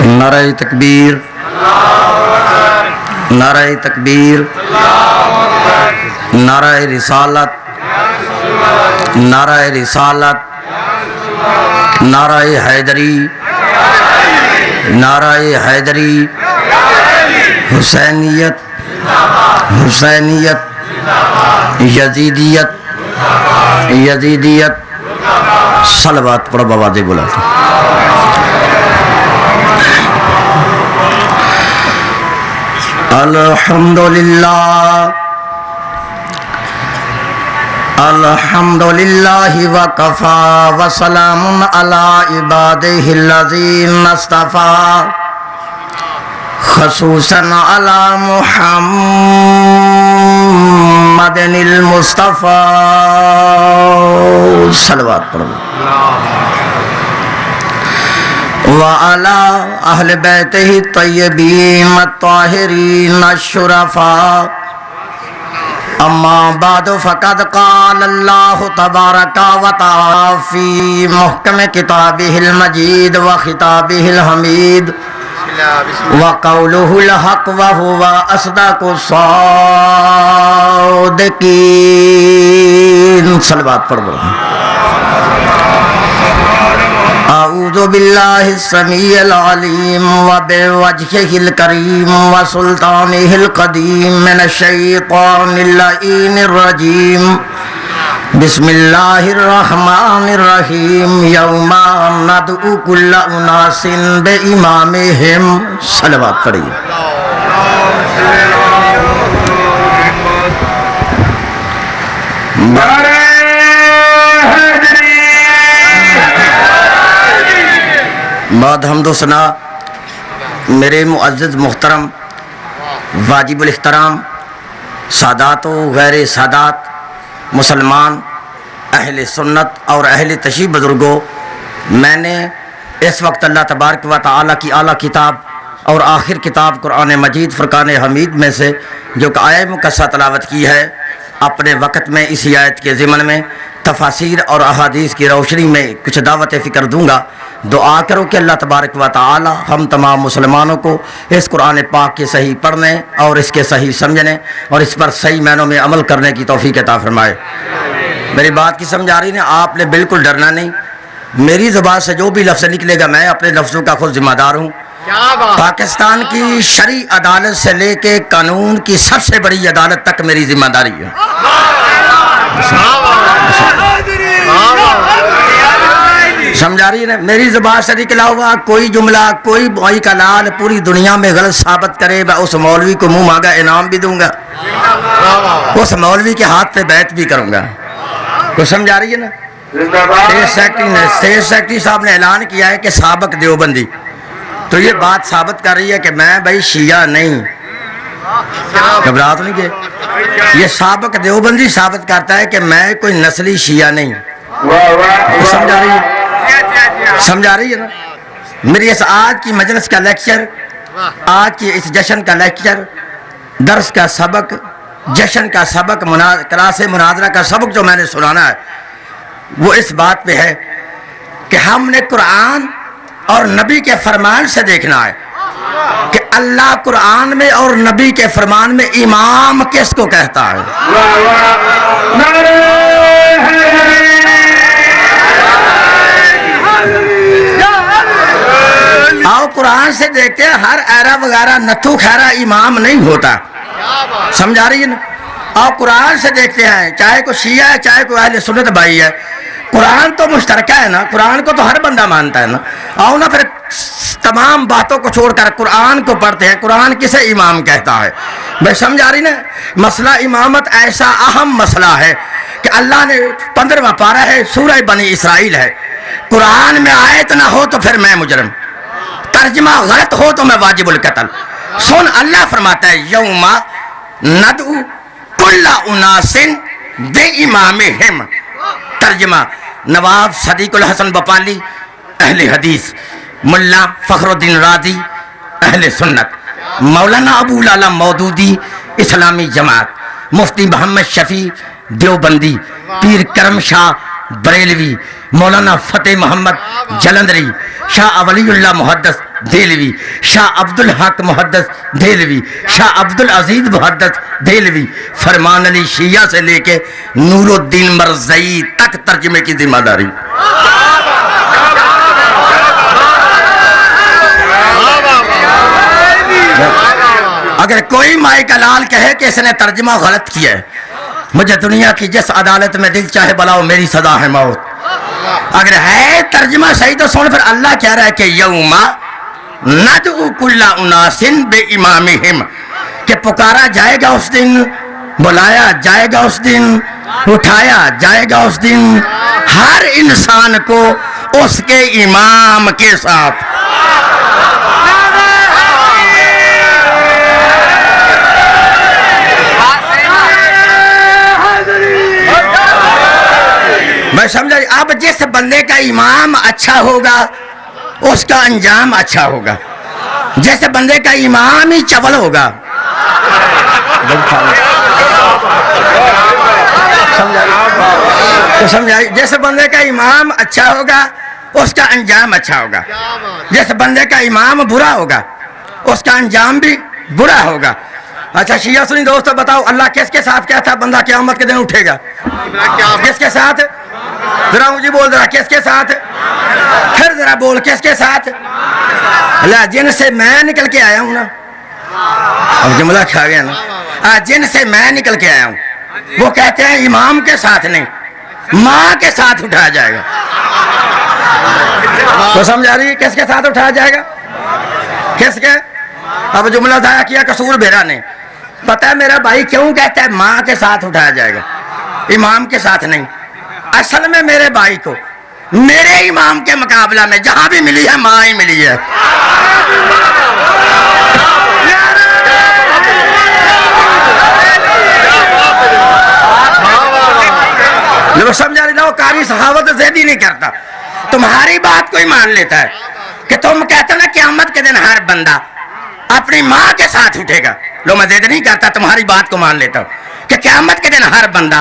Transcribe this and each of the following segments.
نعرہ تکبیر، نعرہ تکبیر، نعرہ رسالت، نعرہ رسالت، نعرہ حیدری، نعرہ حیدری، حسینیت، حسینیت، یزیدیت، یزیدیت، صلوات پڑھو بابا دے بولا تھا۔ الحمدللہ، الحمدللہ وکفا وسلام علی عبادہ الذین اصطفیٰ خصوصاً علی محمد المصطفیٰ، صلوات پڑھو، وعلى أهل بيته الطيبين الطاهرين الشرفاء، أما بعد فقد قال الله تبارك وتعالى في محكم كتابه المجيد وخطابه الحميد وقوله الحق وهو أصدق الصادقين، صلوات پڑھو۔ اعوذ باللہ السمیع العلیم وبوجہہ الکریم وسلطانہ القدیم من الشیطان اللعین الرجیم، بسم اللہ الرحمن الرحیم، یوم ندعو کل اناس بامامہم، صلوات پڑھیے۔ بعد حمد و ثنا میرے معزز محترم واجب الاحترام سادات و غیر سادات مسلمان اہل سنت اور اہل تشیع بزرگوں، میں نے اس وقت اللہ تبارک و تعالیٰ کی اعلیٰ کتاب اور آخر کتاب قرآن مجید فرقان حمید میں سے جو کہ آیہ مقدسہ تلاوت کی ہے، اپنے وقت میں اسی آیت کے ضمن میں تفاسیر اور احادیث کی روشنی میں کچھ دعوت فکر دوں گا۔ دعا کرو کہ اللہ تبارک و تعالی ہم تمام مسلمانوں کو اس قرآن پاک کے صحیح پڑھنے اور اس کے صحیح سمجھنے اور اس پر صحیح معنوں میں عمل کرنے کی توفیق عطا فرمائے۔ میری بات کی سمجھ آ رہی ہے؟ آپ نے بالکل ڈرنا نہیں، میری زبان سے جو بھی لفظ نکلے گا میں اپنے لفظوں کا خود ذمہ دار ہوں۔ پاکستان کی شرعی عدالت سے لے کے قانون کی سب سے بڑی عدالت تک میری ذمہ داری ہے۔ سمجھا رہی ہے نا؟ میری زبان سے نکلا ہوا کوئی جملہ، کوئی بھائی کا لال پوری دنیا میں غلط ثابت کرے، میں اس مولوی کو منہ مانگا انعام بھی دوں گا، اس مولوی کے ہاتھ پہ بیعت بھی کروں گا۔ تو سمجھا رہی ہے نا؟ اسٹیٹ سیکرٹری صاحب نے اعلان کیا ہے کہ سابق دیوبندی، تو یہ بات ثابت کر رہی ہے کہ میں بھائی شیعہ نہیں، گھبراہٹ نہیں کہ یہ سابق دیوبندی ثابت کرتا ہے کہ میں کوئی نسلی شیعہ نہیں۔ سمجھا رہی ہے؟ سمجھا رہی ہے نا؟ میری اس آج کی مجلس کا لیکچر، آج کی اس جشن کا لیکچر، درس کا سبق، جشن کا سبق، کلاس مناظرہ کا سبق جو میں نے سنانا ہے وہ اس بات پہ ہے کہ ہم نے قرآن اور نبی کے فرمان سے دیکھنا ہے کہ اللہ قرآن میں اور نبی کے فرمان میں امام کس کو کہتا ہے۔ اور قرآن سے دیکھتے ہیں ہر ایرا وغیرہ نتھو خیرہ امام نہیں ہوتا، سمجھا رہی ہے نا؟ اور قرآن سے دیکھتے ہیں چاہے کوئی شیعہ ہے چاہے کوئی اہل سنت بھائی ہے، قرآن تو مشترکہ ہے نا، قرآن کو تو ہر بندہ مانتا ہے نا۔ آؤ نا پھر تمام باتوں کو چھوڑ کر قرآن کو پڑھتے ہیں، قرآن کسے امام کہتا ہے بھائی؟ سمجھا رہی نا؟ مسئلہ امامت ایسا اہم مسئلہ ہے کہ اللہ نے 15واں پارہ ہے، سورہ بنی اسرائیل ہے، قرآن میں آیت نہ ہو تو پھر میں مجرم، ترجمہ غلط ہو تو میں واجب القتل۔ سن اللہ فرماتا ہے یوم ندعو کل اناس بامامہم، ترجمہ نواب صدیق الحسن بپالی اہل حدیث، ملا فخر الدین رازی اہل سنت، مولانا ابو لالا مودودی اسلامی جماعت، مفتی محمد شفیع دیوبندی، پیر کرم شاہ بریلوی، مولانا فتح محمد جلندری، شاہ ولی اللہ محدث دہلوی، شاہ عبد الحق محدث دہلوی، شاہ عبد العزیز محدث دہلوی، فرمان علی شیعہ سے لے کے نور الدین مرزئی تک ترجمے کی ذمہ داری۔ اگر کوئی مائی کا لال کہے کہ اس نے ترجمہ غلط کیا ہے، مجھے دنیا کی جس عدالت میں دل چاہے بلاؤ، میری سزا ہے موت۔ اگر ہے ترجمہ صحیح تو سن، پھر اللہ کہہ رہا ہے کہ یوم ندعو کل اناس بامامہم، کہ پکارا جائے گا اس دن، بلایا جائے گا اس دن، اٹھایا جائے گا اس دن ہر انسان کو اس کے امام کے ساتھ۔ میں سمجھا، اب جس بندے کا امام اچھا ہوگا اس کا انجام اچھا ہوگا، جس بندے کا امام ہی چول ہوگا، سمجھائی، جس بندے کا امام اچھا ہوگا اس کا انجام اچھا ہوگا، جس بندے کا امام برا ہوگا اس کا انجام بھی برا ہوگا۔ اچھا شیعہ سنی دوستو، بتاؤ اللہ کس کے ساتھ کیا تھا؟ بندہ قیامت کے دن اٹھے گا کس کے ساتھ؟ ذرا مجھے بول، ذرا کس کے ساتھ؟ پھر ذرا بول، کس کے ساتھ؟ اللہ، جن سے میں نکل کے آیا ہوں نا، اب جملہ کھا گیا نا، جن سے میں نکل کے آیا ہوں وہ کہتے ہیں امام کے ساتھ نہیں، ماں کے ساتھ اٹھایا جائے گا۔ تو سمجھا رہی ہے کس کے ساتھ اٹھایا جائے گا؟ کس کے؟ اب جملہ ضائع کیا قصور بھیرا نے۔ پتہ ہے میرا بھائی کیوں کہتا ہے ماں کے ساتھ اٹھایا جائے گا، امام کے ساتھ نہیں؟ اصل میں میرے بھائی کو میرے امام کے مقابلہ میں جہاں بھی ملی ہے ماں ہی ملی ہے۔ لوگ سمجھا رہے ہو، قاری صحابت زیادی نہیں کرتا، تمہاری بات کوئی مان لیتا ہے کہ تم کہتے ہو نا قیامت کے دن ہر بندہ اپنی ماں کے ساتھ اٹھے گا۔ لو میں زید نہیں کرتا، تمہاری بات کو مان لیتا ہوں کہ قیامت کے دن ہر بندہ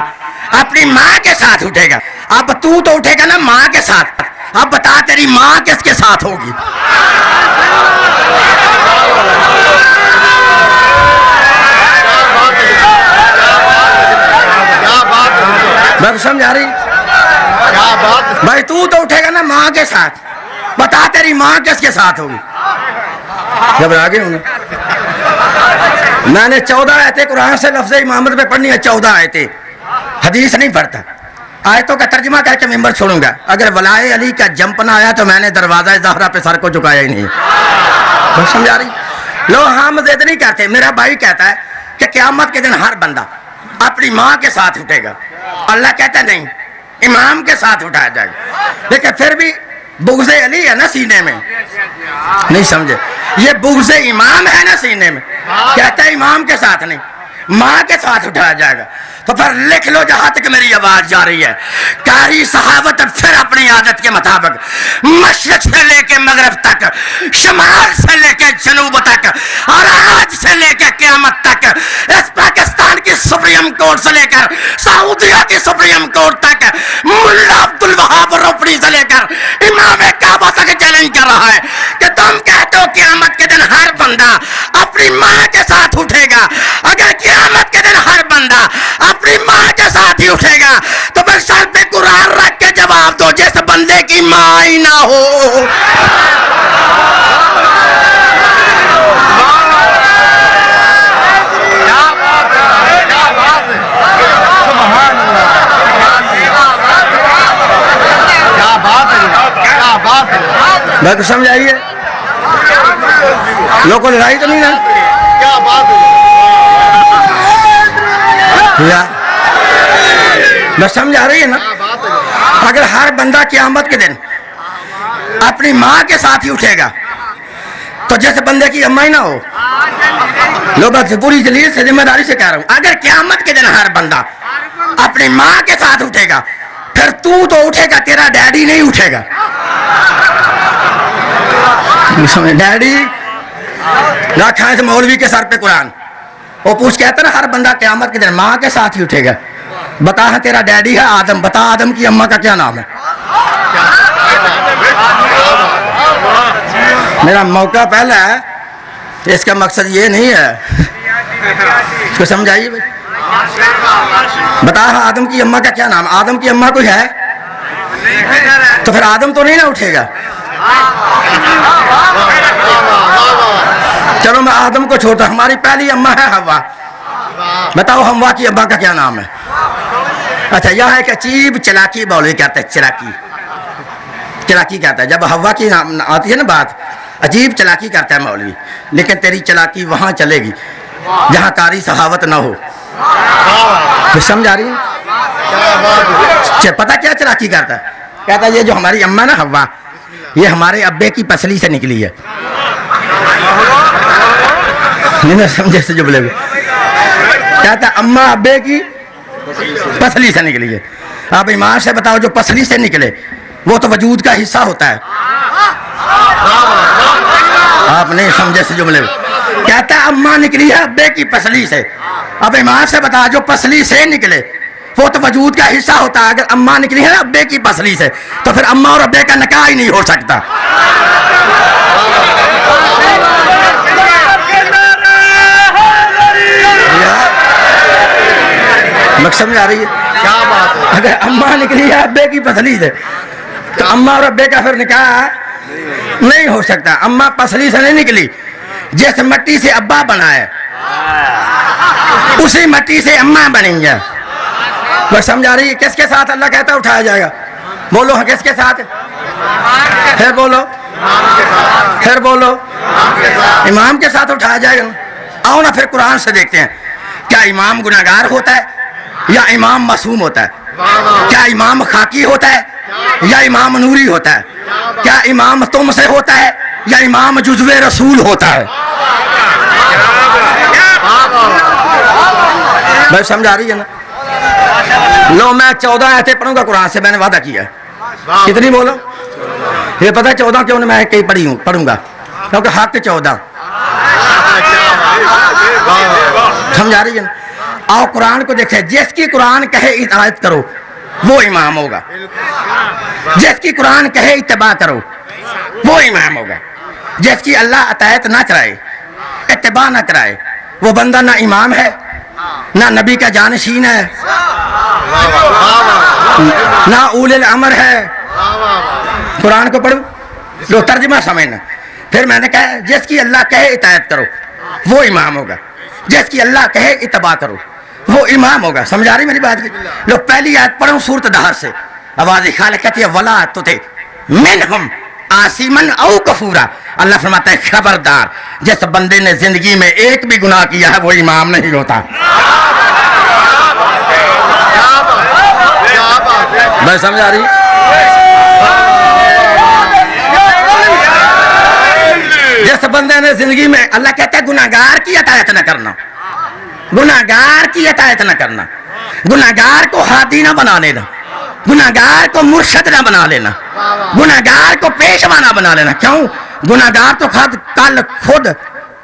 اپنی ماں کے ساتھ اٹھے گا۔ اب تو اٹھے گا نا ماں کے ساتھ، اب بتا تیری ماں کس کے ساتھ ہوگی؟ بات سمجھ آ رہی؟ بھائی تو اٹھے گا نا ماں کے ساتھ، بتا تیری ماں کس کے ساتھ ہوگی؟ جب آگے ہوں میں نے 14 آیتیں قرآن سے لفظ امامت پہ پڑھنی ہے، 14 آیتیں، حدیث نہیں پڑھتا، آیتوں کا ترجمہ کر کے ممبر چھوڑوں گا۔ اگر ولائے علی کا جمپنا آیا تو میں نے دروازہ زہرا پہ سر کو جھکایا ہی نہیں۔ بات سمجھ آ رہی؟ لو ہم ضد نہیں کرتے، میرا بھائی کہتا ہے کہ قیامت کے دن ہر بندہ اپنی ماں کے ساتھ اٹھے گا، اللہ کہتا ہے نہیں، امام کے ساتھ اٹھایا جائے گا۔ لیکن پھر بھی بغض علی ہے نا سینے میں، نہیں سمجھے؟ یہ بغض امام ہے نا سینے میں، کہتا ہے امام کے ساتھ نہیں، ماں کے ساتھ اٹھایا جائے گا۔ تو پھر لکھ لو جہاں تک میری آواز جا رہی ہے، قاری صحابت پھر اپنی عادت کے مطابق مشرق سے لے کے مغرب تک، شمال سے لے کے جنوب تک، اور آج سے لے کے قیامت تک، اس پاکستان کی سپریم کورٹ سے لے کر سعودیہ کی سپریم کورٹ تک، ملا عبد الوہاب روپڑی سے لے کر امام کعبہ تک چیلنج کر رہا ہے کہ تم کہتے ہو قیامت کے دن ہر بندہ اپنی ماں کے ساتھ اٹھے گا۔ اگر قیامت کے دن ہر بندہ اپنی ماں کے ساتھ ہی اٹھے گا تو پھر سر پہ قرآن رکھ کے جواب دو، جس بندے کی ماں ہی نہ ہو۔ بات سمجھ آئیے؟ لوگوں کو لڑائی تو نہیں نا؟ کیا بات ہے؟ بس سمجھ آ رہی ہے نا؟ اگر ہر بندہ قیامت کے دن اپنی ماں کے ساتھ ہی اٹھے گا تو جیسے بندے کی اماں ہی نہ ہو۔ لوگ پوری دلیل سے ذمہ داری سے کہہ رہا ہوں، اگر قیامت کے دن ہر بندہ اپنی ماں کے ساتھ اٹھے گا پھر تو اٹھے گا، تیرا ڈیڈی نہیں اٹھے گا۔ ڈیڈی رکھا ہے مولوی کے سر پہ قرآن، وہ پوچھ کہتا نا ہر بندہ قیامت کے دن ماں کے ساتھ ہی اٹھے گا، بتا ہے تیرا ڈیڈی ہے آدم، بتا آدم کی اماں کا کیا نام ہے؟ میرا موقع پہلا ہے، اس کا مقصد یہ نہیں ہے، اس کو سمجھائیے بھائی. بتا آدم کی اماں کا کیا نام؟ آدم کی اماں کوئی ہے؟ تو پھر آدم تو نہیں نہ اٹھے گا. چلو میں آدم کو چھوڑتا، ہماری پہلی اماں ہے حوا. بتاؤ حوا کی اماں کا کیا نام ہے؟ اچھا یہاں ایک عجیب چلاکی بولے کہتا ہے، چلاکی کہتا ہے. جب حوا کی آتی ہے نا بات، عجیب چلاکی کرتا ہے مولوی، لیکن تیری چلاکی وہاں چلے گی جہاں قاری صحاوت نہ ہو. سمجھ آ رہی ہے؟ پتہ کیا چلاکی کرتا ہے؟ کہتا ہے یہ جو ہماری اماں نا حوا، یہ ہمارے ابے کی پسلی سے نکلی ہے. نہیں سمجھے سے جملے میں؟ کہتا ہے اماں ابے کی پسلی سے نکلی ہے. آپ ایمان سے بتاؤ جو پسلی سے نکلے وہ تو وجود کا حصہ ہوتا ہے. آپ نہیں سمجھے سے جملے میں؟ کہتا ہے اماں نکلی ہے ابے کی پسلی سے. اب ایمان سے بتا جو پسلی سے نکلے وہ تو وجود کا حصہ ہوتا ہے. اگر اماں نکلی ہے ابے کی پسلی سے تو پھر اماں اور ابے کا نکاح ہی نہیں ہو سکتا. مقصد میں آ رہی ہے؟ کیا بات ہے؟ اگر اماں نکلی ہے ابے کی پسلی سے تو اماں اور ابے کا پھر نکاح نہیں ہو سکتا. اماں پسلی سے نہیں نکلی، جس مٹی سے ابا بنا ہے اسی مٹی سے اماں بنیں گے. وہ سمجھ آ رہی ہے؟ کس کے ساتھ اللہ کہتا ہے اٹھایا جائے گا؟ بولو ہاں کس کے ساتھ؟ پھر بولو، پھر بولو، امام کے ساتھ اٹھایا جائے گا. آؤ نا پھر قرآن سے دیکھتے ہیں، کیا امام گناہگار ہوتا ہے یا امام معصوم ہوتا ہے؟ کیا امام خاکی ہوتا ہے یا امام نوری ہوتا ہے؟ کیا امام تم سے ہوتا ہے یا امام جزو رسول ہوتا ہے؟ بھائی سمجھ آ رہی ہے نا؟ لو میں 14 آیتیں پڑھوں گا قرآن سے، میں نے وعدہ کیا ہے. کتنی بولو؟ یہ پتہ ہے 14 کیوں میں کئی پڑھوں گا؟ کیونکہ حق 14. سمجھ آ رہی ہے نا؟ آؤ قرآن کو دیکھیں. جس کی قرآن کہے اطاعت کرو وہ امام ہوگا، جس کی قرآن کہے اتباع کرو وہ امام ہوگا. جس کی اللہ اطاعت نہ کرائے، اتباع نہ کرائے، وہ بندہ نہ امام ہے نہ نبی کا جانشین ہے نہ اول الامر ہے. قرآن کو پڑھو، لو ترجمہ سمجھنا. پھر میں نے کہا جس کی اللہ کہے اطاعت کرو وہ امام ہوگا، جس کی اللہ کہے اتباع کرو وہ امام ہوگا. سمجھ آ رہی میری بات کی؟ لو پہلی آیت پڑھوں سورۃ دہر سے. آواز خالق کہتی ہے ولا تطع منہم عاصمن او کفورا. اللہ فرماتا ہے خبردار جس بندے نے زندگی میں ایک بھی گناہ کیا ہے وہ امام نہیں ہوتا. میں سمجھ آ رہی؟ جس بندے نے زندگی میں، اللہ کہتا ہے گناہگار کی اطاعت نہ کرنا، گناہگار کی اطاعت نہ کرنا، گناہگار کو ہادی نہ بنا لینا، گناہگار کو مرشد نہ بنا لینا، گناہگار کو پیشوا نہ بنا لینا. کیوں؟ گناہگار تو کل خود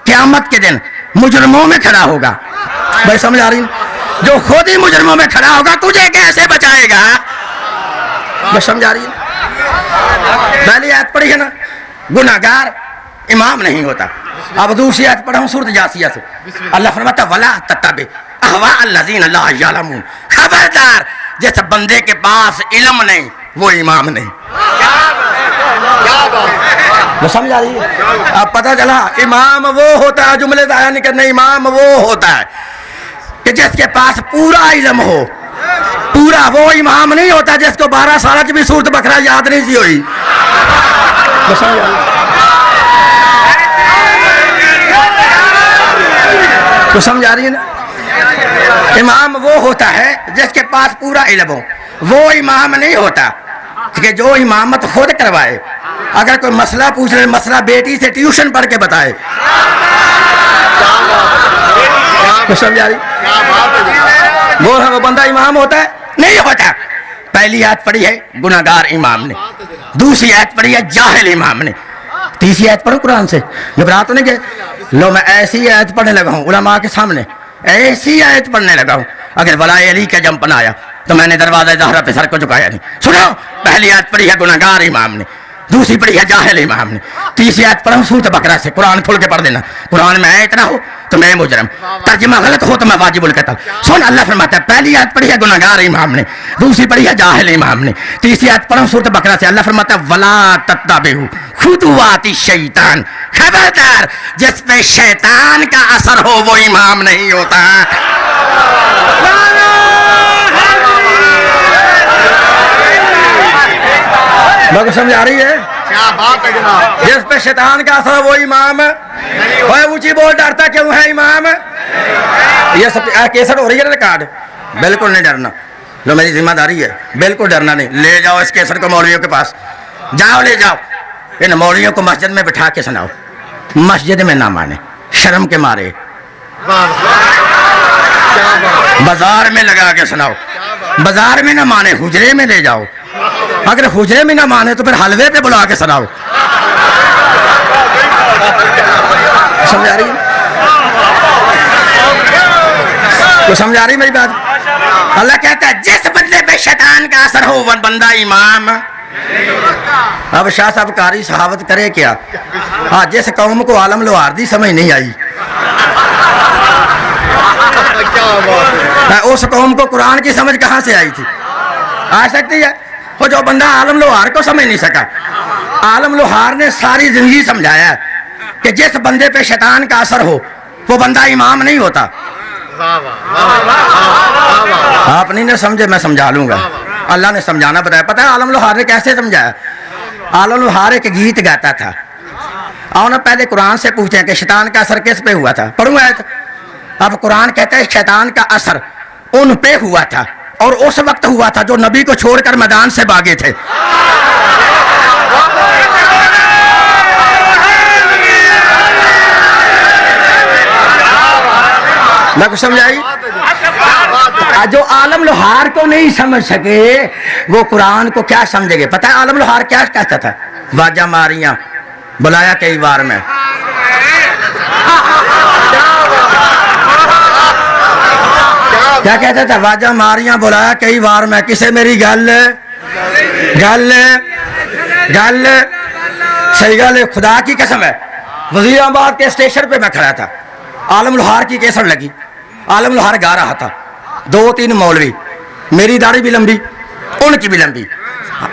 قیامت کے دن مجرموں میں کھڑا ہوگا. بھائی سمجھ آ رہی؟ جو خود ہی مجرموں میں کھڑا ہوگا تجھے کیسے بچائے گا؟ بھائی سمجھ آ رہی ہے؟ پہلی آیت پڑھی ہے نا، گناہگار امام نہیں ہوتا. اب دوسری آیت پڑھا ہوں سورۃ جاثیہ سے. اللہ فرماتا ولا تتبع اہواء الذین لا یعلمون. خبردار جس بندے کے پاس علم نہیں وہ امام نہیں. وہ سمجھ آ رہی ہے؟ اب پتہ چلا امام وہ ہوتا ہے، جملے ضائع نہیں کرنے، امام وہ ہوتا ہے کہ جس کے پاس پورا علم ہو. پورا وہ امام نہیں ہوتا جس کو 12 سال کی بھی سورۃ بقرہ یاد نہیں سی ہوئی. تو سمجھ آ رہی ہے نا؟ امام وہ ہوتا ہے جس کے پاس پورا علم ہو. وہ امام نہیں ہوتا کہ جو امامت خود کروائے. اگر کوئی مسئلہ پوچھ رہے، مسئلہ بیٹی سے ٹیوشن پڑھ کے بتائے. تو سمجھ آ رہی؟ وہ بندہ امام ہوتا ہے؟ نہیں ہوتا. پہلی آیت پڑھی ہے گناہگار امام نے، دوسری آیت پڑھی ہے جاہل امام نے، تیسری آیت پڑھو قرآن سے. گھبرا تو نہیں گئے؟ لو میں ایسی آیت پڑھنے لگا ہوں علماء کے سامنے، ایسی آیت پڑھنے لگا ہوں اگر ولائے علی کا جم بنایا تو میں نے دروازہ زہرا پہ سر کو جھکایا نہیں. سنو، پہلی آیت پڑھی ہے گناہگار امام نے، دوسری پڑھی ہے جاہل امام نے، تیسری آیت پڑھا سورۃ بقرہ سے. قرآن کھول کے پڑھ دینا. قرآن میں ہے اتنا ہو تو میں مجرم، ترجمہ غلط ہو تو میں واجب القتل. سن، اللہ فرماتا ہے پہلی آیت پڑھی ہے گناہگار امام نے، دوسری پڑھی ہے جاہل امام نے، تیسری آیت پڑھا سورۃ بقرہ سے. اللہ فرماتا ہے ولا تتبعوا خطوات الشیطان، خبردار جس پہ شیطان کا اثر ہو وہ امام نہیں ہوتا. بات سمجھ آ رہی ہے؟ کیا بات ہے جناب. جس پہ شیطان کا اثر ہے وہ امام. وہ اونچی بول ڈرتا کیوں ہے امام؟ یہ سب کیسٹ ہو رہی ہے ریکارڈ. بالکل نہیں ڈرنا، جو میری ذمہ داری ہے، بالکل ڈرنا نہیں. لے جاؤ اس کیسٹ کو مولویوں کے پاس، جاؤ لے جاؤ. ان مولویوں کو مسجد میں بٹھا کے سناؤ، مسجد میں نہ مانے شرم کے مارے. بازار میں لگا کے سناؤ، بازار میں نہ مانے حجرے میں لے جاؤ. اگر حجرے میں نہ مانے تو پھر حلوے پہ بلا کے سناؤ. سمجھ آ رہی ہے؟ تو سمجھ آ رہی میری بات؟ اللہ کہتا ہے جس بندے پہ شیطان کا اثر ہو وہ بندہ امام. اب شاہ صاحب قاری صحاوت کرے کیا؟ ہاں، جس قوم کو عالم لوہاردی سمجھ نہیں آئی، اس قوم کو قرآن کی سمجھ کہاں سے آئی تھی؟ آ سکتی ہے؟ وہ جو بندہ عالم لوہار کو سمجھ نہیں سکا، عالم لوہار نے ساری زندگی سمجھایا کہ جس بندے پہ شیطان کا اثر ہو وہ بندہ امام نہیں ہوتا. آپ نہیں سمجھے، میں سمجھا لوں گا. اللہ نے سمجھانا بتایا. پتہ ہے عالم لوہار نے کیسے سمجھایا؟ عالم لوہار ایک گیت گاتا تھا. آؤ نا پہلے قرآن سے پوچھیں کہ شیطان کا اثر کس پہ ہوا تھا. پڑھوں آیت. اب قرآن کہتا ہے شیطان کا اثر ان پہ ہوا تھا اور اس وقت ہوا تھا جو نبی کو چھوڑ کر میدان سے بھاگے تھے. میں کچھ سمجھائی؟ جو عالم لوہار کو نہیں سمجھ سکے وہ قرآن کو کیا سمجھے گے؟ پتہ ہے عالم لوہار کیا کہتا تھا؟ واجہ ماریاں بلایا کئی بار میں. کیا کہتا تھا؟ واجہ ماریاں بلایا کئی بار میں، کسے میری گل گل گل صحیح گل ہے، خدا کی قسم ہے. وزیر آباد کے اسٹیشن پہ میں کھڑا تھا، عالم لوہار کی کیسٹ لگی. عالم لوہار گا رہا تھا، 2-3 مولوی، میری داڑھی بھی لمبی ان کی بھی لمبی.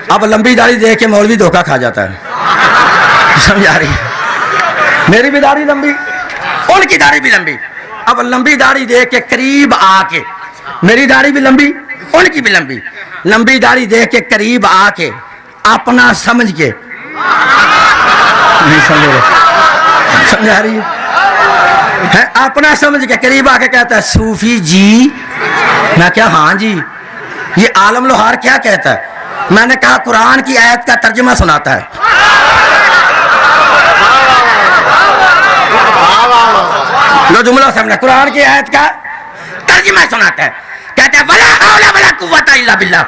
اب لمبی داڑھی دیکھ کے مولوی دھوکہ کھا جاتا ہے. سمجھ آ رہی ہے؟ میری بھی داڑھی لمبی ان کی داڑھی بھی لمبی. اب لمبی داڑھی دیکھ کے قریب آ کے، میری داڑھی بھی لمبی ان کی بھی لمبی، لمبی داڑھی دیکھ کے قریب آ کے اپنا سمجھ کے، نہیں سمجھ رہے؟ سمجھ آ رہی ہے؟ اپنا سمجھ کے قریب آ کے کہتا ہے صوفی جی. میں کیا ہاں جی. یہ عالم لوہار کیا کہتا ہے؟ میں نے کہا قرآن کی آیت کا ترجمہ سناتا ہے. لو جملہ سمجھا، قرآن کی آیت کا ترجمہ سناتا ہے. کہتا ہے ولا حول ولا قوت الا باللہ.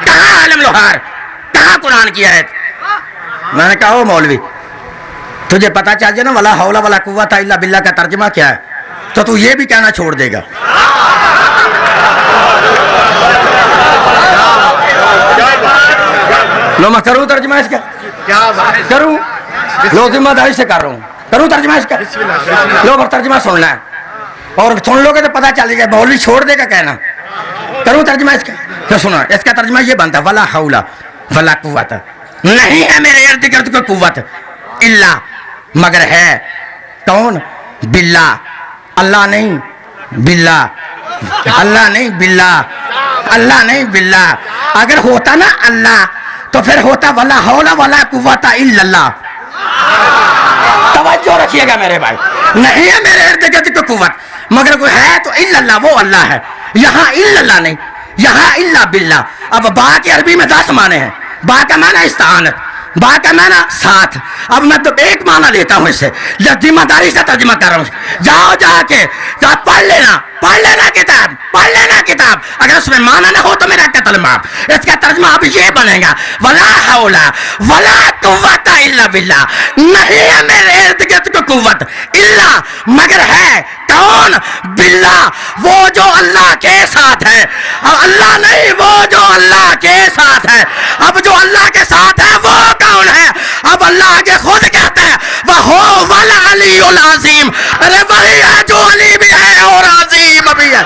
کہاں عالم لوہار، کہاں قرآن کی آیت؟ میں نے کہا او مولوی تجھے پتا چل جائے نا ولا حول ولا قوت الا باللہ کا ترجمہ کیا ہے تو تو یہ بھی کہنا چھوڑ دے گا. لو میں کروں ترجمہ اس کا؟ کروں؟ لو ذمہ داری سے کر رہا ہوں. کروں ترجمہ اس کا؟ لو پر ترجمہ سننا ہے اور سن لو گے تو پتہ چل جائے گا، مولوی چھوڑ دے گا کہنا. کروں ترجمہ اس کا؟ تو سنو، اس کا ترجمہ یہ بنتا ہے ولا حول ولا قوت، نہیں ہے میرے ارد گرد کوئی قوت الا، مگر ہے کون؟ باللہ. اللہ نہیں، باللہ. اللہ نہیں، باللہ. اللہ نہیں، باللہ. اگر ہوتا نا اللہ تو پھر ہوتا ولا حول ولا قوت الا اللہ. توجہ رکھیے گا میرے بھائی، نہیں ہے میرے ارد گرد کوئی قوت مگر کوئی ہے تو الا اللہ، وہ اللہ ہے. یہاں الا اللہ نہیں، یہاں الا باللہ. اب با کے عربی میں 10 معنی ہیں. با کا معنی استعانت، با کا معنی ساتھ، اب میں تو ایک معنی لیتا ہوں اس سے، ذمہ داری سے ترجمہ کر رہا ہوں، جاؤ جا کے پڑھ لینا کتاب، اگر اس میں معنی نہ ہو تو میرا قتل معاف۔ اس کا ترجمہ اب یہ بنے گا، ولا حول ولا قوت الا باللہ، نہیں ہے میرے ارد گرد کو قوت الا مگر ہے کون؟ باللہ، وہ جو اللہ کے ساتھ ہے، اللہ نہیں، وہ جو اللہ کے ساتھ ہے۔ اب جو اللہ کے ساتھ ہے وہ کون ہے؟ اب اللہ آگے خود کہتا ہے وَهُوَ الْعَلِيُّ الْعَظِيمُ، ارے وہی ہے جو علی بھی ہے اور عظیم بھی ہے۔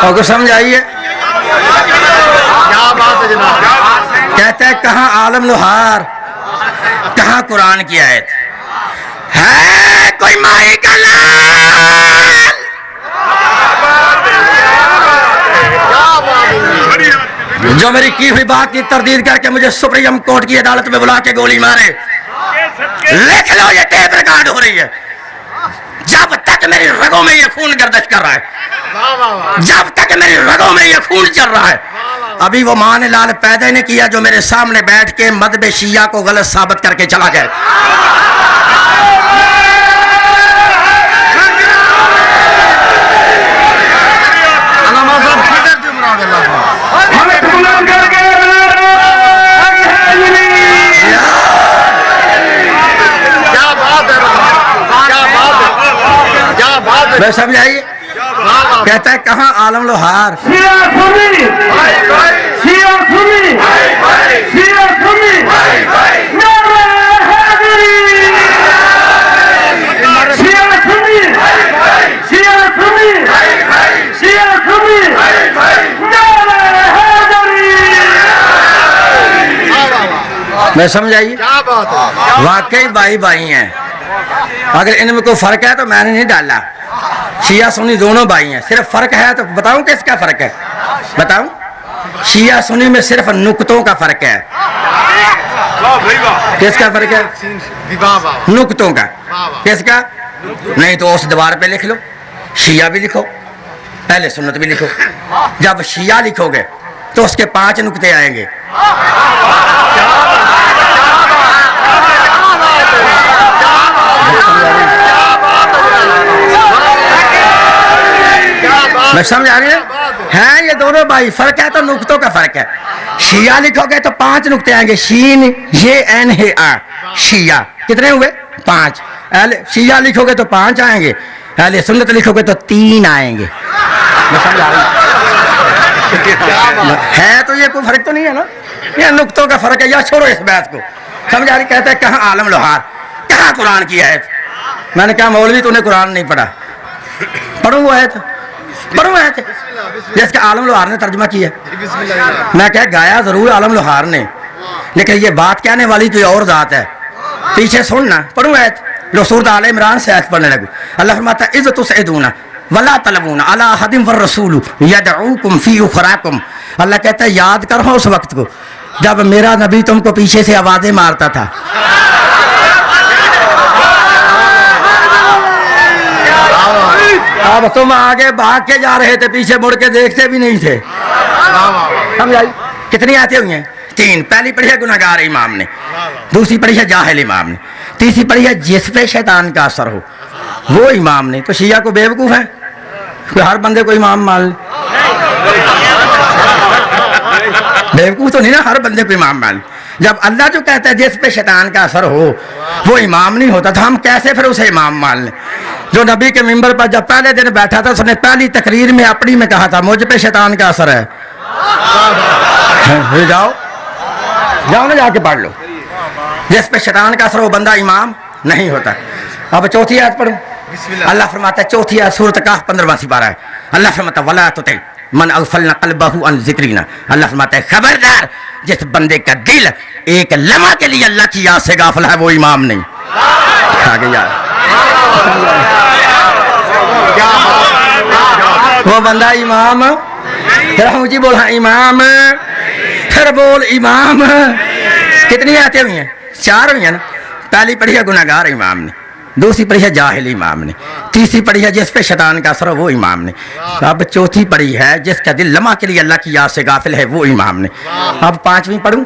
اور کو سمجھ آئیے؟ کیا بات ہے جناب؟ کہتے ہیں کہاں عالم لوہار، کہاں قرآن کی آیت ہے؟ کوئی مائی کا لال جو میری کی ہوئی بات کی تردید کر کے مجھے سپریم کورٹ کی عدالت میں بلا کے گولی مارے، لکھ لو، یہ ٹیپ ریکارڈ ہو رہی ہے۔ جب تک میری رگوں میں یہ خون گردش کر رہا ہے، جب تک میری رگوں میں یہ خون چل رہا ہے، ابھی وہ مان لال پیدا نے کیا جو میرے سامنے بیٹھ کے مذہب شیعہ کو غلط ثابت کر کے چلا گیا۔ میں سمجھ آئیے؟ کہتا ہے کہاں عالم لوہار، میں سمجھ آئیے؟ واقعی بھائی بھائی ہیں، اگر ان میں کوئی فرق ہے تو میں نے نہیں ڈالا، شیعہ سنی دونوں بھائی ہیں، صرف فرق ہے تو بتاؤں کس کا فرق ہے؟ بتاؤں؟ شیعہ سنی میں صرف نقطوں کا فرق ہے۔ کس کا فرق ہے؟ نقطوں کا۔ کس کا؟ نہیں تو اس دیوار پہ لکھ لو، شیعہ بھی لکھو، اہل سنت بھی لکھو۔ جب شیعہ لکھو گے تو اس کے 5 نقطے آئیں گے۔ میں سمجھ آ رہی ہے؟ یہ دونوں بھائی، فرق ہے تو نقطوں کا فرق ہے۔ شیعہ لکھو گے تو 5 نقطے آئیں گے، شین یہ این ہے آ، شیعہ کتنے ہوئے؟ 5۔ اہل شیعہ لکھو گے تو 5 آئیں گے، اہل سنت لکھو گے تو 3 آئیں گے۔ میں سمجھ آ رہی ہے تو یہ کوئی فرق تو نہیں ہے نا، یہ نقطوں کا فرق ہے، یا چھوڑو اس بات کو۔ سمجھ آ رہی؟ کہتا ہے کہاں عالم لوہار، کہاں قرآن کی آیت؟ میں نے کہا مولوی تو نے قرآن نہیں پڑھا، پڑھوں وہ آیت، پڑھوں آیت جس کا عالم لوہار نے ترجمہ کیا۔ میں کہا گایا ضرور عالم لوہار نے، لیکن یہ بات کہنے والی کوئی اور ذات ہے، پیچھے سننا۔ پڑھوں آیت، سورۃ آل عمران سے آیت پڑھنے لگو۔ اللہ فرماتا ہے اذ تسعدون ولا تلوون علی احد والرسول یدعوکم فی اخراکم۔ اللہ کہتا ہے یاد کرو اس وقت کو جب میرا نبی تم کو پیچھے سے آوازیں مارتا تھا۔ اب تم آگے بھاگ کے جا رہے تھے، پیچھے مڑ کے دیکھتے بھی نہیں تھے۔ سمجھائی؟ کتنی آیتیں ہوئی ہیں؟ 3۔ پہلی پڑھی ہے گناہگار امام نے، دوسری پڑھی ہے جاہل امام نے، تیسری پڑھی ہے جس پہ شیطان کا اثر ہو وہ امام نے۔ تو شیعہ کو بیوقوف ہے، ہر بندے کو امام مان لے، بیوقوف تو نہیں نا، ہر بندے کو امام مان لے۔ جب اللہ جو کہتا ہے جس پہ شیطان کا اثر ہو وہ امام نہیں ہوتا، تو ہم کیسے پھر اسے امام مان لیں؟ جو نبی کے ممبر پر جب پہلے دن بیٹھا تھا، اس نے پہلی تقریر میں اپنی میں کہا تھا مجھ پہ شیطان کا اثر ہے۔ جاؤ جاؤ نا، جا کے پڑھ لو، جس پہ شیطان کا اثر وہ بندہ امام نہیں ہوتا۔ اب چوتھی آیت پڑھوں۔ اللہ فرماتا ہے، چوتھی آیت سورۃ کہف 15واں سپارہ ہے۔ اللہ فرماتا ہے وَلَا تُطِعْ مَنْ أَغْفَلْنَا قَلْبَهُ عَنْ ذِكْرِنَا۔ اللہ فرماتا ہے خبردار، جس بندے کا دل ایک لمحہ کے لیے اللہ کی یاد سے غافل ہے وہ امام نہیں۔ آگے یار وہ بندہ امام ذرا اونچی بول ہاں امام پھر بول امام کتنی آیتیں ہوئی ہیں 4 ہوئی ہیں نا پہلی پڑھی ہے گناہگار امام نے دوسری پڑھی ہے جاہل امام نے تیسری پڑھی ہے جس پہ شیطان کا اثر ہو وہ امام نے اب چوتھی پڑھی ہے جس کا دل لمحہ کے لیے اللہ کی یاد سے غافل ہے وہ امام نے اب 5ویں پڑھوں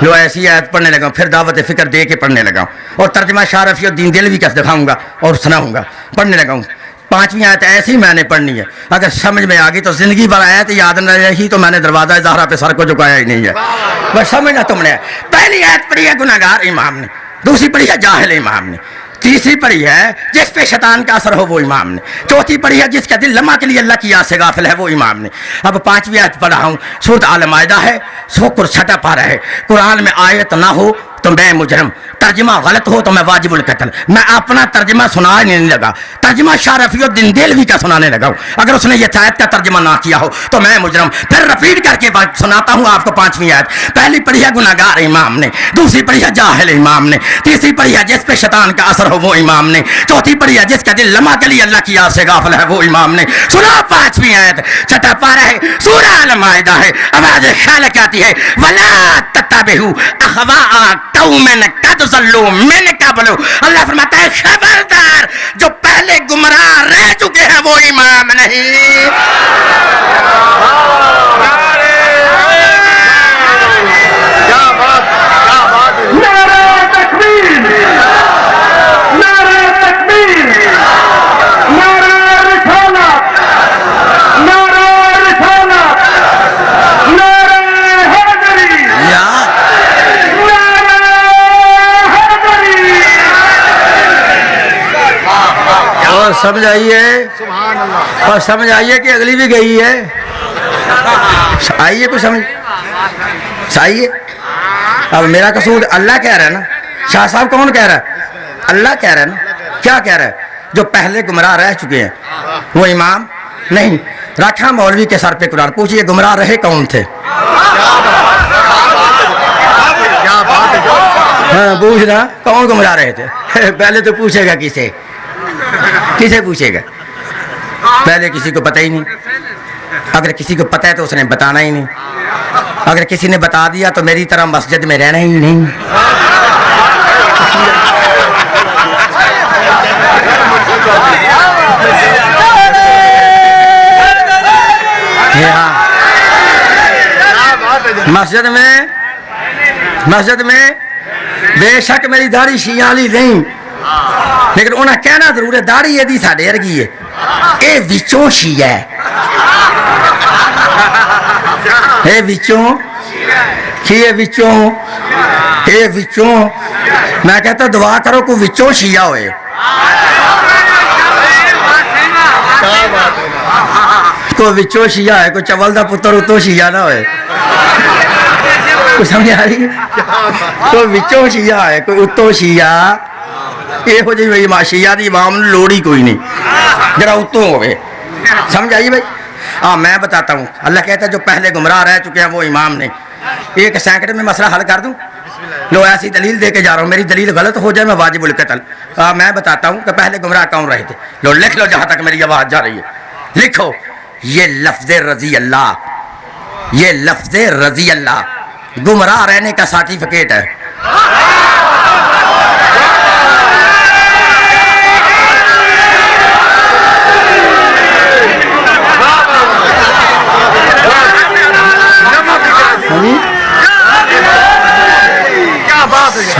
جو ایسی آیت پڑھنے لگا پھر دعوت فکر دے کے پڑھنے لگا اور ترجمہ شاہ رفیع الدین دہلوی کا دکھاؤں گا اور سناؤں گا پڑھنے لگا ہوں 5ویں آیت ایسی میں نے پڑھنی ہے اگر سمجھ میں آ گئی تو زندگی بھر آیت یاد نہ رہی تو میں نے دروازہ زہرا پہ سر کو جھکایا ہی نہیں ہے بس سمجھنا تم نے پہلی آیت پڑھی ہے گناہگار امام نے دوسری پڑھی ہے جاہل امام نے تیسری پڑھی ہے جس پہ شیطان کا اثر ہو وہ امام نے چوتھی پڑھی ہے جس کا دل لمحہ کے لیے اللہ کی یاد سے غافل ہے وہ امام نے اب 5ویں آیت پڑھا ہوں سورۃ آل مائدہ ہے سوکر چھٹا پارہ ہے قرآن میں آیت نہ ہو تو میں مجرم ترجمہ غلط ہو تو میں واجب القتل میں اپنا ترجمہ سنانے نہیں لگا ترجمہ شاہ رفیع الدین دہلوی کا سنانے لگا ہوں اگر اس نے یہ آیت کا ترجمہ نہ کیا ہو تو میں مجرم پھر رپیٹ کر کے سناتا ہوں آپ کو 5ویں آیت پہلی پڑھی ہے گناہگار امام نے دوسری پڑھی ہے جاہل امام نے تیسری پڑھی ہے جس پہ شیطان کا اثر ہو وہ امام نے چوتھی پڑھی ہے جس کا دل لمحہ کے لیے اللہ کی یاد سے غافل ہے وہ امام نے سنا 5ویں آیت چھٹا پارہ ہے سورہ آل مائدہ ہے آواز خالق آتی ہے ولا تتبعوا اهواء قوم قد ضلوا من قبل اللہ فرماتا ہے خبردار جو پہلے گمراہ رہ چکے ہیں وہ امام نہیں سمجھ آئیے اور سمجھ آئیے کہ اگلی بھی گئی ہے آئیے کچھ سمجھ آئیے اب میرا قصور اللہ کہہ رہا ہے نا شاہ صاحب کون کہہ رہا ہے اللہ کہہ رہا ہے نا کیا کہہ رہا ہے جو پہلے گمراہ رہ چکے ہیں وہ امام نہیں رکھا مولوی کے سر پہ قرآن پوچھئے گمراہ رہے کون تھے ہاں پوچھنا کون گمراہ رہے تھے پہلے تو پوچھے گا کسے پوچھے گا پہلے کسی کو پتہ ہی نہیں اگر کسی کو پتہ ہے تو اس نے بتانا ہی نہیں اگر کسی نے بتا دیا تو میری طرح مسجد میں رہنا ہی نہیں مسجد میں بے شک میری داڑھی شیعہ والی نہیں لیکن انہیں کہنا ضرور ہے داڑھی یہ دی ساڑھے ارگی ہے اے وچوں شیعہ ہے اے وچوں میں کہتا دعا کرو کوئی وچوں شیعہ ہوئے کوئی وچوں شیعہ ہے کوئی چول دا پتر اتوں شیعہ نہ ہوئے کوئی سمجھ آ رہی ہے کوئی وچوں شیعہ ہے کوئی اتوں شیعہ یہ ہو جائے شیعہ دی امام لوڑی کوئی نہیں جرا اتوں ہوئے سمجھ آئیے بھائی میں بتاتا ہوں اللہ کہتا ہے جو پہلے گمراہ رہ چکے ہیں وہ امام نے ایک سینکڑے میں مسئلہ حل کر دوں لو ایسی دلیل دے کے جا رہا ہوں میری دلیل غلط ہو جائے میں واجب القتل میں بتاتا ہوں کہ پہلے گمراہ کون رہے تھے لو لکھ لو جہاں تک میری آواز جا رہی ہے لکھو یہ لفظ رضی اللہ گمراہ رہنے کا سرٹیفکیٹ ہے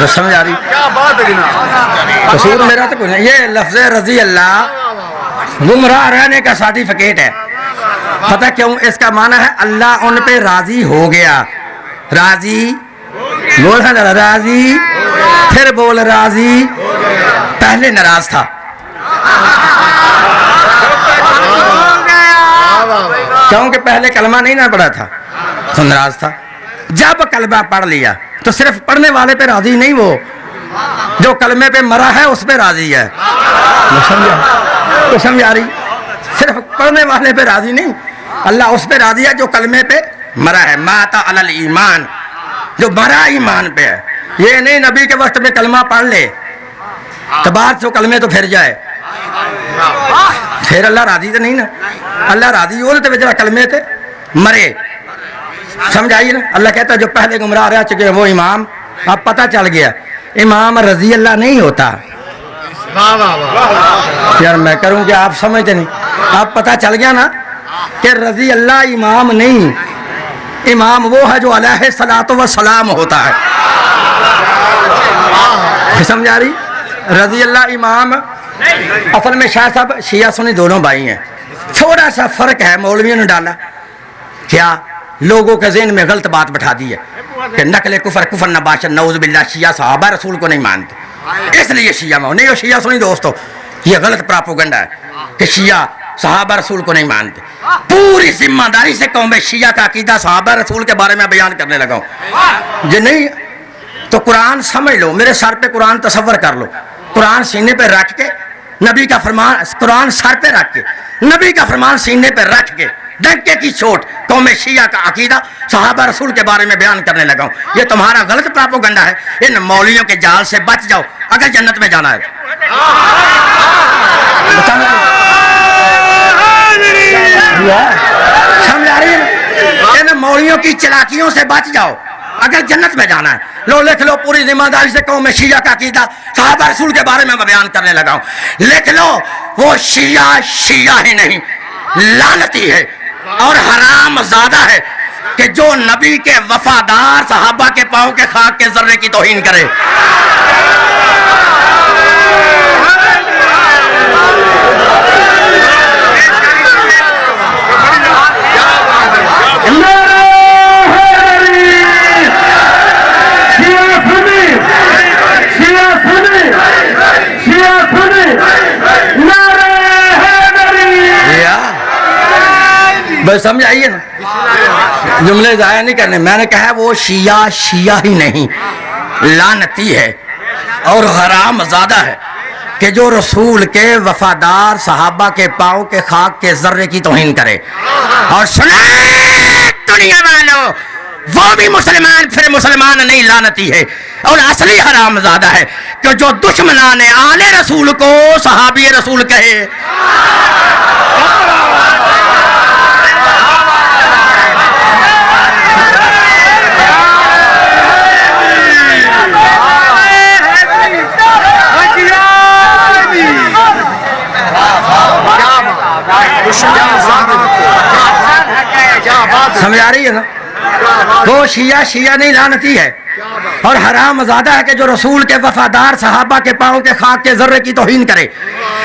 سمجھ آ رہی قصور میرا تو کوئی نہیں یہ لفظ رضی اللہ گمراہ رہنے کا سرٹیفکیٹ ہے پتہ کیوں اس کا معنی ہے اللہ ان پہ راضی ہو گیا راضی بول راضی پھر بول راضی پہلے ناراض تھا کیونکہ پہلے کلمہ نہیں نہ پڑھا تھا تو ناراض تھا جب کلمہ پڑھ لیا تو صرف پڑھنے والے پہ راضی نہیں وہ جو کلمے پہ مرا ہے اس پہ راضی ہے سمجھ آ رہی صرف پڑھنے والے پہ راضی نہیں اللہ اس پہ راضی ہے جو کلمے پہ مرا ہے ماتا علی الایمان جو مرا ایمان پہ ہے یہ نہیں نبی کے وقت میں کلمہ پڑھ لے تو بعد سے کلمے تو پھر جائے پھر اللہ راضی تو نہیں نا. اللہ راضی وہ تو جڑا کلمے تے مرے. سمجھ آئیے نا. اللہ کہتا ہے جو پہلے گمراہ رہ چکے وہ امام. اب پتہ چل گیا امام رضی اللہ نہیں ہوتا. یار میں کروں کہ آپ سمجھتے نہیں. اب پتہ چل گیا نا کہ رضی اللہ امام نہیں. امام وہ ہے جو علیہ الصلوۃ والسلام ہوتا ہے. سمجھ آ رہی. رضی اللہ امام اصل میں شاہ صاحب شیعہ سنی دونوں بھائی ہیں. تھوڑا سا فرق ہے مولویوں نے ڈالا. کیا لوگوں کے ذہن میں غلط بات بٹھا دی ہے کہ نقل کفر کفر نباشر نعوذ باللہ. شیعہ صحابہ رسول کو نہیں مانتے اس لیے شیعہ میں نہیں ہو. شیعہ سنی دوستو یہ غلط پراپوگنڈا ہے کہ شیعہ صحابہ رسول کو نہیں مانتے. پوری ذمہ داری سے قوم شیعہ کا عقیدہ صحابہ رسول کے بارے میں بیان کرنے لگا ہوں. جو نہیں تو قرآن سمجھ لو. میرے سر پہ قرآن تصور کر لو. قرآن سینے پہ رکھ کے نبی کا فرمان, قرآن سر پہ رکھ کے نبی کا فرمان سینے پہ رکھ کے ڈنکے کی چوٹ قوم شیعہ کا عقیدہ صحابہ رسول کے بارے میں بیان کرنے لگا ہوں. یہ تمہارا غلط پراپوگنڈا ہے. ان مولیوں کے جال سے بچ جاؤ اگر جنت میں جانا ہے. سمجھ آ رہی ہے. ان مولیوں کی چلاکیوں سے بچ جاؤ اگر جنت میں جانا ہے. لو لکھ لو پوری ذمہ داری سے قوم شیعہ کا عقیدہ صحابہ رسول کے بارے میں بیان کرنے لگا ہوں. لکھ لو وہ شیعہ شیعہ ہی نہیں لعنتی ہے اور حرام زادہ ہے کہ جو نبی کے وفادار صحابہ کے پاؤں کے خاک کے ذرے کی توہین کرے. بس سمجھ آئیے نا. جملے ضائع نہیں کرنے. میں نے کہا وہ شیعہ شیعہ ہی نہیں لعنتی ہے اور حرام زادہ ہے کہ جو رسول کے وفادار صحابہ کے پاؤں کے خاک کے ذرے کی توہین کرے. اور سنیں دنیا والوں وہ بھی مسلمان پھر مسلمان نہیں لعنتی ہے اور اصلی حرام زادہ ہے کہ جو دشمنان آل رسول کو صحابی رسول کہے. سمجھ آ رہی ہے نا. وہ شیعہ شیعہ نہیں لعنتی ہے اور حرام زادہ ہے کہ جو رسول کے وفادار صحابہ کے پاؤں کے خاک کے ذرے کی توہین کرے.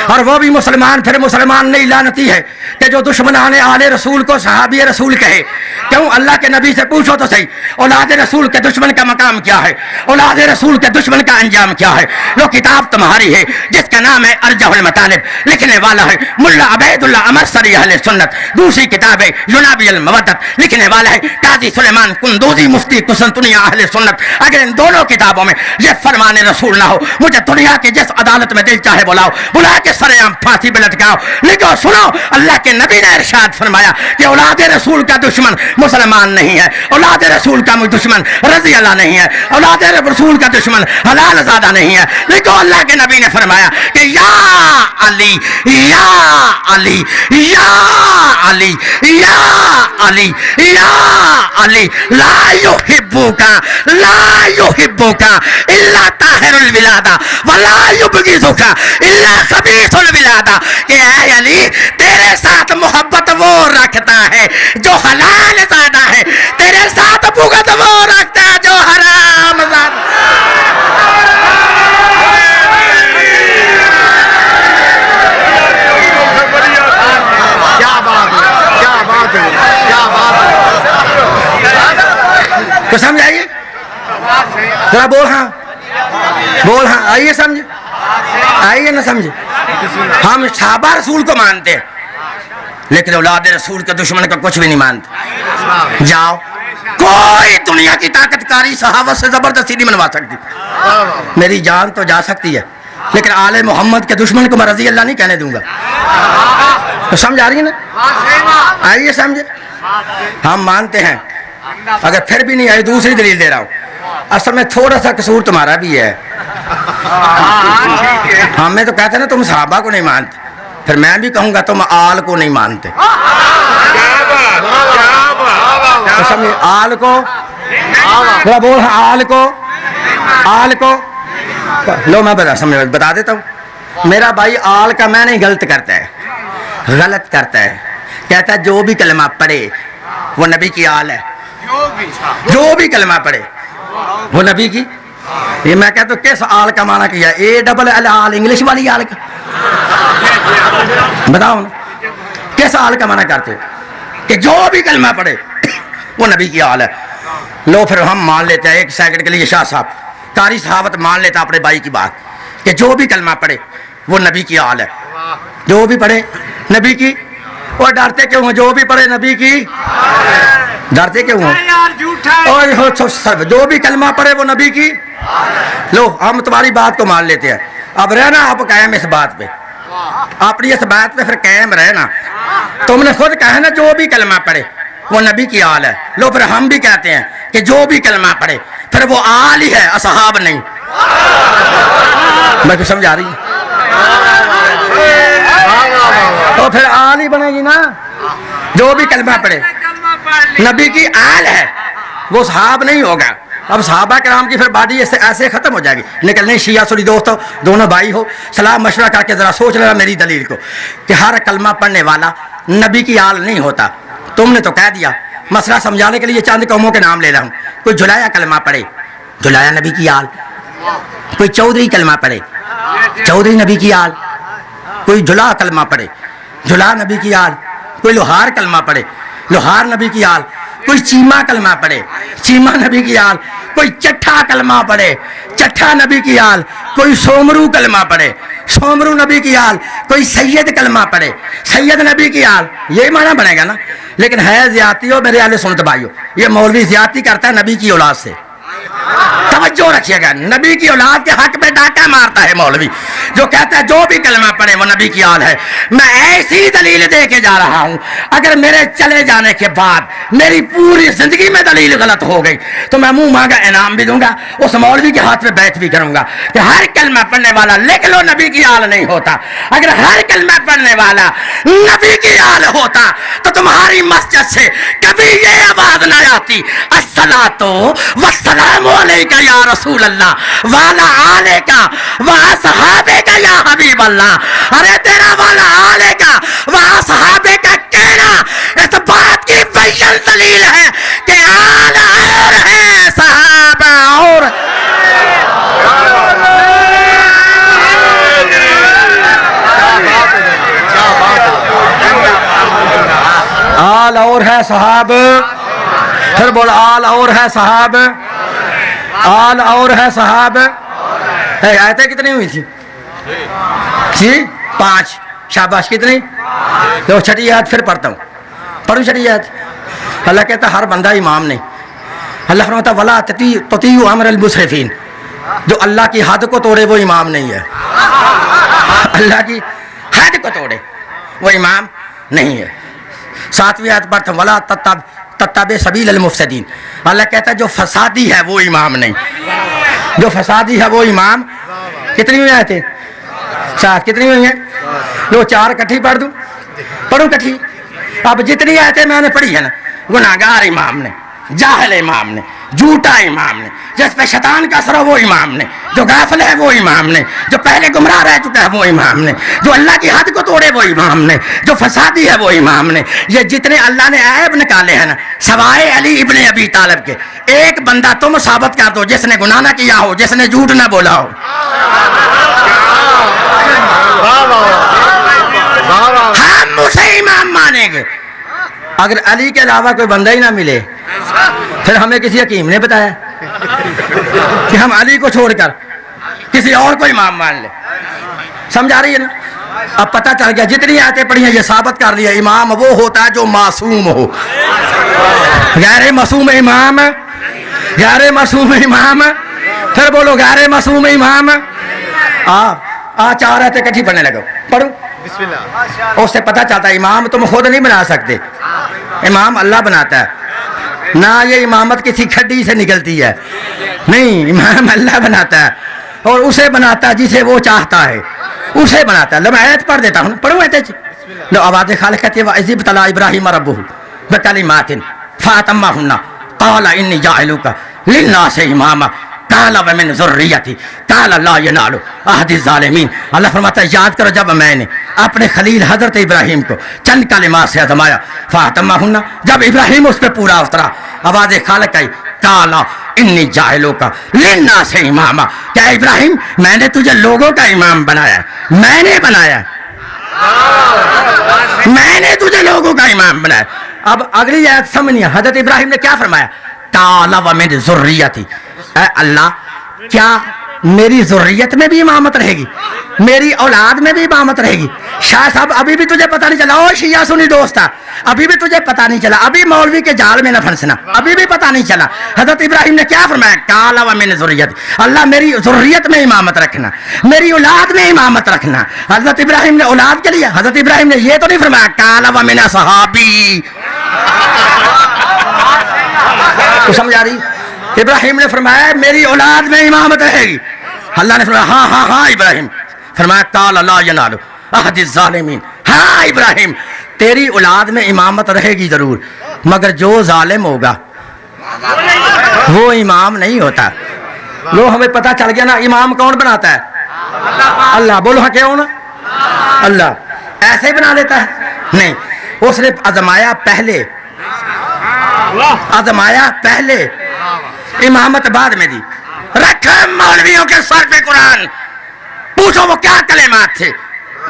اور وہ بھی مسلمان پھر مسلمان نہیں لعنتی ہے کہ جو دشمنان آل رسول کو صحابی رسول کہے. کیوں؟ اللہ کے نبی سے پوچھو تو صحیح اولاد رسول کے دشمن کا مقام کیا ہے, اولاد رسول کے دشمن کا انجام کیا ہے. لو کتاب تمہاری ہے جس کا نام ہے ارجح المطالب, لکھنے والا ہے ملا عبید اللہ امرسری اہل سنت. دوسری کتاب ہے ینابی المودت, لکھنے والا ہے قاضی سلیمان قندوزی مفتی قسطنطنیہ اہل سنت. اگر ان دونوں کتابوں میں یہ فرمان رسول نہ ہو مجھے دنیا کے جس عدالت میں دل چاہے بلاؤ, بلا کے سر عام پھانسی پہ لٹکاؤ. لیکن سنو اللہ کے نبی نے ارشاد فرمایا کہ اولاد رسول کا دشمن مسلمان نہیں ہے, اولاد رسول کا دشمن رضی اللہ نہیں ہے, اولاد رسول کا دشمن حلال زادہ نہیں ہے. لیکن اللہ کے نبی نے فرمایا کہ یا علی یا علی یا علی یا علی یا علی لا یحبوک لا یحبوک الا طاہر الولادہ ولا یبغضک الا خبیث الولادہ. کہ اے علی تیرے ساتھ محبت وہ رکھتا ہے جو حلال زادہ ہے, تیرے ساتھ بغض وہ رکھتا ہے جو حرام زادہ. تو سمجھ آئیے ذرا بول. ہاں بول. ہاں آئیے سمجھ آئیے نہ سمجھے. ہم صحابہ رسول کو مانتے ہیں لیکن اولاد رسول کے دشمن کا کچھ بھی نہیں مانتے. جاؤ کوئی دنیا کی طاقت کاری صحابت سے زبردستی نہیں منوا سکتی. میری جان تو جا سکتی ہے لیکن آل محمد کے دشمن کو میں رضی اللہ نہیں کہنے دوں گا. تو سمجھ آ رہی ہے نا. آئیے سمجھے. ہم مانتے ہیں. اگر پھر بھی نہیں آئی دوسری دلیل دے رہا ہوں. اصل میں تھوڑا سا قصور تمہارا بھی ہے. ہمیں تو کہتے ہیں نا تم صحابہ کو نہیں مانتے. پھر میں بھی کہوں گا تم آل کو نہیں مانتے. آل کو بول آل کو آل کو لو میں بتا دیتا ہوں. میرا بھائی آل کا میں نہیں غلط کرتا ہے, غلط کرتا ہے. کہتا ہے جو بھی کلمہ پڑھے وہ نبی کی آل ہے. جو بھی کلمہ پڑھے وہ نبی کی. یہ میں کہتا ہوں کس آل کا معنی کیا؟ اے ڈبل ایل آل, انگلش والی آل کا. بتاؤ کس آل کا معنی کرتے ہو کہ جو بھی کلمہ پڑھے وہ نبی کی آل ہے. لو پھر ہم مان لیتے ہیں ایک سیکنڈ کے لیے شاہ صاحب قاری صحابت مان لیتا اپنے بھائی کی بات کہ جو بھی کلمہ پڑھے وہ نبی کی آل ہے. جو بھی پڑھے نبی کی. اور ڈرتے کیوں ہیں؟ جو بھی پڑھے نبی کی ڈرتے کیوں ہیں؟ اور جو بھی کلمہ پڑھے وہ نبی کی. لو ہم تمہاری بات کو مان لیتے ہیں. اب رہنا آپ قائم اس بات پہ, اپنی اس بات پہ پھر قائم رہنا. تم نے خود کہا نا جو بھی کلمہ پڑھے وہ نبی کی آل ہے. لو پھر ہم بھی کہتے ہیں کہ جو بھی کلمہ پڑھے پھر وہ آل ہی ہے, اصحاب نہیں. میں کچھ سمجھا رہی ہوں؟ تو پھر آل ہی بنے گی نا. جو بھی کلمہ پڑھے نبی کی آل ہے, وہ صحاب نہیں ہوگا. اب صحابہ کرام کی پھر باڈی ایسے ختم ہو جائے گی. لیکن نہیں, شیعہ سنی دوستو دونوں بھائی ہو, صلاح مشورہ کر کے ذرا سوچ لینا میری دلیل کو کہ ہر کلمہ پڑھنے والا نبی کی آل نہیں ہوتا. تم نے تو کہہ دیا. مسئلہ سمجھانے کے لیے چند قوموں کے نام لے رہا ہوں. کوئی جلایا کلمہ پڑھے, جلایا نبی کی آل. کوئی چودھری کلمہ پڑھے, چودھری نبی کی آل. کوئی جلا کلمہ پڑھے, جلا نبی کی آل. کوئی لوہار کلمہ پڑھے, لوہار نبی کی آل. کوئی چیمہ کلمہ پڑھے, چیمہ نبی کی آل. کوئی چٹھا کلمہ پڑھے, چٹھا نبی کی آل. کوئی سومرو کلمہ پڑھے, سومرو نبی کی آل. کوئی سید کلمہ پڑھے, سید نبی کی آل. یہی معنی بنے گا نا. لیکن ہے زیادتی ہو میرے اہل سنت بھائیو, یہ مولوی زیادتی کرتا ہے نبی کی اولاد سے. توجہ رکھیے گا, نبی کی اولاد کے حق میں ڈاکہ مارتا ہے مولوی جو کہتا ہے جو بھی کلمہ پڑھے وہ نبی کی آل ہے. میں ایسی دلیل دے کے جا رہا ہوں, اگر میرے چلے جانے کے بعد میری پوری زندگی میں دلیل غلط ہو گئی تو میں منہ مانگا انعام بھی دوں گا, اس مولوی کے ہاتھ میں بیعت بھی کروں گا کہ ہر کلمہ پڑھنے والا لکھ لو نبی کی آل نہیں ہوتا. اگر ہر کلمہ پڑھنے والا نبی کی آل ہوتا تو تمہاری مسجد سے کبھی یہ آواز نہ آتی الصلاۃ والسلام علیکہ یا رسول اللہ والا آلے کا واصحابے کا یا حبیب اللہ. ارے تیرا والا آلے کا واصحابے کا کہنا اس بات کی بیان دلیل ہے کہ آل اور ہے صحابہ اور آل اور ہے صحاب. پھر بول آل اور ہے صحاب, آل اور ہے صحاب. آیتیں کتنی ہوئی تھی؟ جی 5. شاباش. کتنی؟ تو چھٹی آیت پھر پڑھتا ہوں. پڑھوں چھٹی آیت. اللہ کہتا ہر بندہ امام نہیں. اللہ فرماتا ولا تطیعوا امر المسرفین, جو اللہ کی حد کو توڑے وہ امام نہیں ہے. اللہ کی حد کو توڑے وہ امام نہیں ہے. 7ویں آیت پڑھتا ہوں ولا تتبع سبیل المفسدین. اللہ کہتا ہے جو فسادی ہے وہ امام نہیں, جو فسادی ہے وہ امام. کتنی ہوئی آیتیں؟ 7. کتنی ہوئی ہیں؟ جو 4 کٹھی پڑھ دوں, پڑھوں کٹھی. اب جتنی آیتیں میں نے پڑھی ہے نا, گناہگار امام نے, جاہل امام نے, جھوٹا امام نے, جس پہ شیطان کا اثر ہے وہ امام نے, جو غافل ہے وہ امام نے, جو پہلے گمراہ رہ چکا ہے وہ امام نے, جو اللہ کی حد کو توڑے وہ امام نے, جو فسادی ہے وہ امام نے. یہ جتنے اللہ نے عیب نکالے ہیں نا سوائے علی ابن ابی طالب کے, ایک بندہ تم ثابت کر دو جس نے گناہ نہ کیا ہو, جس نے جھوٹ نہ بولا ہو. ہم اسے امام مانیں گے. اگر علی کے علاوہ کوئی بندہ ہی نہ ملے پھر ہمیں کسی حکیم نے بتایا کہ ہم علی کو چھوڑ کر کسی اور کو امام مان لیں. سمجھا رہی ہے نا؟ اب پتہ چل گیا جتنی آیتیں پڑھی ہیں یہ ثابت کر لیا امام وہ ہوتا ہے جو معصوم ہو. غیر معصوم امام, غیر معصوم امام. پھر بولو غیر معصوم امام. 4 آیتیں کٹھی پڑھنے لگو. پڑھو بسم اللہ. اس سے پتہ چلتا ہے امام تم خود نہیں بنا سکتے, امام اللہ بناتا ہے. نہ یہ امامت کسی کھڈی سے نکلتی ہے, نہیں, امام اللہ بناتا ہے اور اسے بناتا ہے جسے وہ چاہتا ہے. اسے بناتا ہے. لو میں آیت پڑھ دیتا ہوں, پڑھوں آیت. لو آواز خالق کہتی ہے وَإِذِ ابْتَلَىٰ إِبْرَاهِيمَ رَبُّهُ بِكَلِمَاتٍ فَأَتَمَّهُنَّ قَالَ إِنِّي جَاعِلُكَ لِلنَّاسِ إِمَامًا قَالَ وَمِنْ ذُرِّيَّتِي قَالَ لَا يَنَالُ عَهْدِ الظَّالِمِينَ. اللہ فرماتا ہے یاد کرو جب میں نے اپنے خلیل حضرت ابراہیم کو چند کلمات سے آزمایا, فَأَتَمَّهُنَّ, جب ابراہیم اس پہ پورا اترا, آواز خالق آئی قَالَ إِنِّي جَاعِلُكَ لِلنَّاسِ إِمَامًا, کیا ابراہیم میں نے تجھے لوگوں کا امام بنایا, میں نے بنایا, میں نے تجھے لوگوں کا امام بنایا. اب اگلی آیت سمجھنی, حضرت ابراہیم نے کیا فرمایا, قَالَ وَمِنْ ذُرِّيَّتِي, اے اللہ کیا میری ذریت میں بھی امامت رہے گی, میری اولاد میں بھی امامت رہے گی. شاہ صاحب ابھی بھی تجھے پتہ نہیں چلا, او شیعہ سنی دوستا, ابھی بھی تجھے پتہ نہیں چلا, ابھی مولوی کے جال میں نہ پھنسنا, ابھی بھی پتہ نہیں چلا. حضرت ابراہیم نے کیا فرمایا, قَالَ وَمِنْ ذُرِّيَّتِي, اللہ میری ذریت میں امامت رکھنا, میری اولاد میں امامت رکھنا. حضرت ابراہیم نے اولاد کے لیے, حضرت ابراہیم نے یہ تو نہیں فرمایا قَالَ وَمِنْ أَصْحَابِي. تو سمجھ آ رہی, ابراہیم نے فرمایا میری اولاد میں امامت رہے گی. اللہ نے فرمایا ہاں ہاں ہاں ابراہیم, فرمایا قَالَ لَا يَنَالُ عَهْدِ الظَّالِمِينَ, ہاں ابراہیم تیری اولاد میں امامت رہے گی ضرور, مگر جو ظالم ہوگا وہ امام نہیں ہوتا. لو ہمیں پتہ چل گیا نا امام کون بناتا ہے, اللہ. بولو ہاں کیوں نا, اللہ ایسے ہی بنا لیتا ہے, نہیں, اس نے آزمایا پہلے, آزمایا پہلے, امامت بعد میں دی. رکھا مولویوں کے سر پہ قرآن, پوچھو وہ کیا کلمات تھے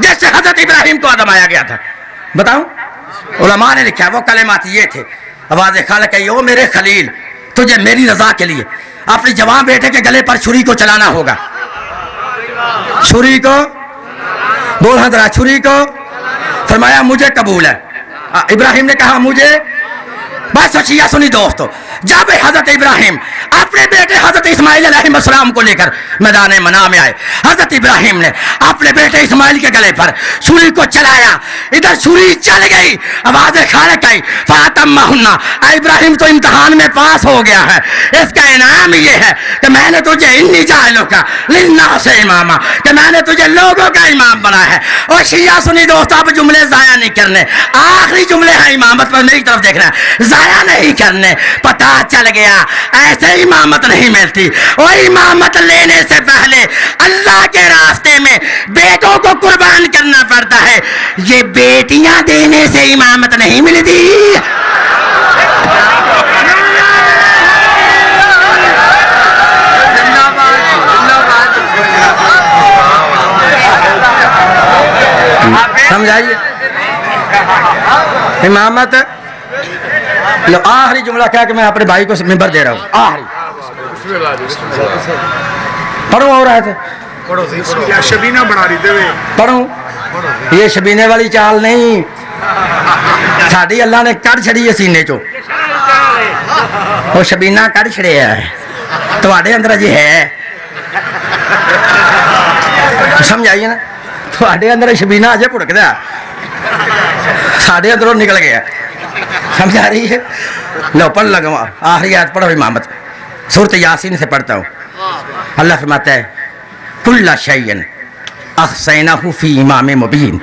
جیسے حضرت ابراہیم کو آزمایا گیا تھا, بتاؤں. علماء نے لکھا وہ کلمات یہ تھے, آواز خالق ہے او میرے خلیل تجھے میری رضا کے لیے اپنے جوان بیٹے کے گلے پر چھری کو چلانا ہوگا, چھری کو, بول ہاں ذرا, چھری کو. فرمایا مجھے قبول ہے. ابراہیم نے کہا مجھے, بس شیعہ سنی دوستو, جب حضرت ابراہیم اپنے بیٹے حضرت اسماعیل علیہ السلام کو لے کر میدان منا میں آئے, حضرت ابراہیم نے اپنے بیٹے اسماعیل کے گلے پر چھری کو چلایا, ادھر چھری چل گئی, آواز خالق آئی فَأَتَمَّهُنَّ, ابراہیم تو امتحان میں پاس ہو گیا ہے, اس کا انعام یہ ہے کہ میں نے تجھے اِنِّی جَاعِلُکَ لِلنَّاسِ إِمَامًا, کہ میں نے تجھے لوگوں کا امام بنایا ہے. اور شیعہ سنی دوست اب جملے ضائع نہیں کرنے, آخری جملے ہیں امامت پر, میری طرف دیکھنا, ضائع نہیں کرنے. پتہ چل گیا ایسے امامت نہیں ملتی, اور امامت لینے سے پہلے اللہ کے راستے میں بیٹوں کو قربان کرنا پڑتا ہے, یہ بیٹیاں دینے سے امامت نہیں ملتی. سمجھائیے امامت. لو آخری جملہ کہا کہ میں اپنے بھائی کو ممبر دے رہا ہوں, آخری پڑھو. اور آئے تھے شبینہ بنا رہی تھے, پڑھوں. یہ شبینے والی چال نہیں, ساڑی اللہ نے کڑ چھڑی ہے سینے چو, وہ شبینہ کڑ چھڑے ہے تواڈے اندر جی ہے, سمجھ آئیے نا, تواڈے اندر شبینہ اجے پڑک دیا, ساڑے اندروں نکل گیا. سمجھ آ رہی ہے. لو پڑھ لگا, آخری آیت پڑھو امامت, سورۃ یاسین سے پڑھتا ہوں. اللہ فرماتا ہے کل شیء احصیناہ فی امام مبین,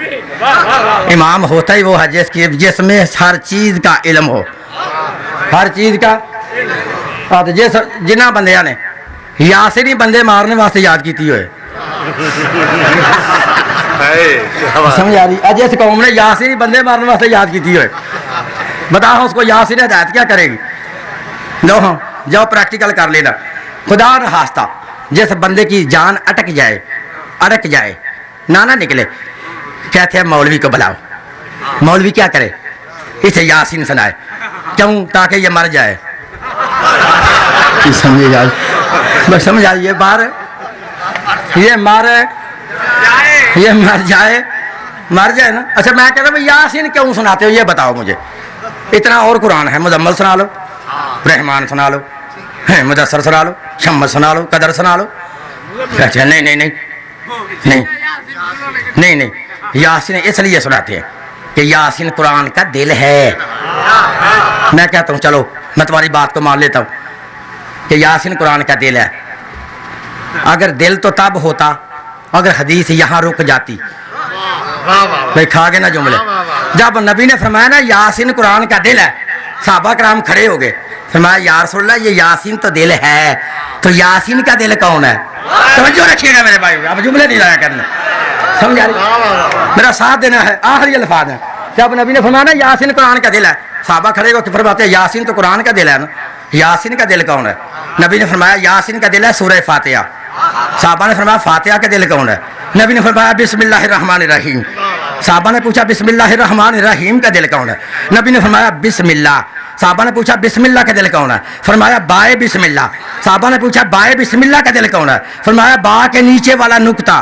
امام ہوتا ہی وہ ہے جس میں ہر چیز کا علم ہو, ہر چیز کا. جس جنہ بندیاں نے یاسین ہی بندے مارنے واسطے یاد کیتی ہوئے, سمجھ آ رہی, جس قوم نے یاسین ہی بندے مارنے واسطے یاد کیتی ہوئے, بتاؤ اس کو یاسین ہدایت کیا کرے گی. لو ہاں جاؤ پریکٹیکل کر لینا. خدا نخواستہ جس بندے کی جان اٹک جائے, اڑک جائے, نہ نکلے, کہتے ہیں مولوی کو بلاؤ. مولوی کیا کرے, اسے یاسین سنائے, کیوں, تاکہ یہ مر جائے. سمجھ جائے, بس سمجھ آئیے, باہر یہ یہ مر جائے, مر جائے نا. اچھا میں کہتا ہوں یاسین کیوں سناتے ہو یہ بتاؤ مجھے. اتنا اور قرآن ہے, مزمل سنا لو, رحمان سنا لو, مدثر سنا لو, شمس سنا لو, قدر سنا لو. اچھا نہیں نہیں نہیں نہیں نہیں نہیں, یاسین اس لیے سناتے ہیں کہ یاسین قرآن کا دل ہے. میں کہتا ہوں چلو میں تمہاری بات کو مان لیتا ہوں کہ یاسین قرآن کا دل ہے. اگر دل تو تب ہوتا اگر حدیث یہاں رک جاتی. بھائی کھا گئے نا جملے. جب نبی نے فرمایا نا یاسین قرآن کا دل ہے, صحابہ کرام کھڑے ہو گئے. فرمایا یا رسول اللہ یہ یاسین تو دل ہے, تو یاسین کا دل کون ہے؟ توجہ رکھیے گا میرے بھائی, اب جملے نہیں لایا کرنا, سمجھا رہی, میرا ساتھ دینا ہے. آخری الفاظ ہے. جب نبی نے فرمایا نا یاسین قرآن کا دل ہے, صحابہ کھڑے ہو کے فرماتے ہیں یاسین تو قرآن کا دل ہے نا, یاسین کا دل کون ہے؟ نبی نے فرمایا یاسین کا دل ہے سورہ فاتحہ. صحابہ نے فرمایا فاتحہ کا دل کون ہے؟ نبی نے فرمایا بسم اللہ الرحمن الرحیم. صحابہ نے پوچھا بسم اللہ الرحمن الرحیم کا دل کون ہے؟ نبی نے فرمایا بسم اللہ. صحابہ نے پوچھا بسم اللہ کا دل کون ہے؟ فرمایا بائے بسم اللہ. صحابہ نے پوچھا بائے بسم اللہ کا دل کون ہے؟ فرمایا با کے نیچے والا نقطہ.